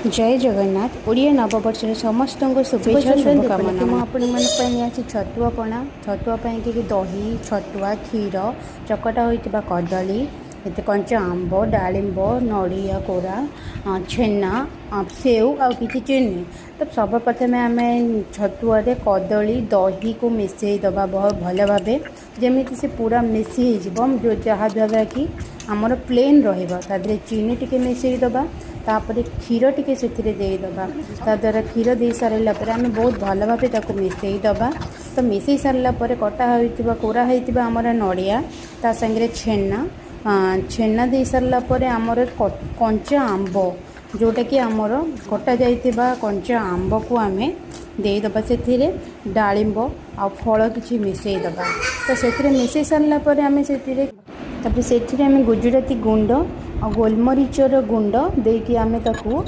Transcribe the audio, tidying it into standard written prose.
जय जगन्नाथ ओडिया नववर्ष समस्त को शुभेच्छा शुभकामना मुझे छतुआपणा छतुआ कि दही छतुआ क्षीर चकटा होता कदली कंचा आंब डालिंब नड़िया कोरा छेना सेव आ कि चीनी। तो सर्वप्रथम आम छतुआ कदली दही को मिसई दबा बहुत भल भाव जमी से पूरा मिसी जो जहाँद्वारा कि आमर प्लेन रही चीनी टी मिसई दबा तापर क्षीर टी से देदबा द्वारा क्षीर दे सारा आम बहुत भल भाव मिसई दबा। तो मिसई सारापर कटा हो कोरा होता आमर नड़िया ता संगे छेना छेना दे सारापर आमर कंचा आंब जोटा कि आमर कटा जाइथिबा कंचा आंब को आम देदबा से डालिंब आ फल किसी मिसई दबा। तो से मिसई सारापर आम से गुजराती गुंड और गोलमरीचर गुंड देकी आम ताकू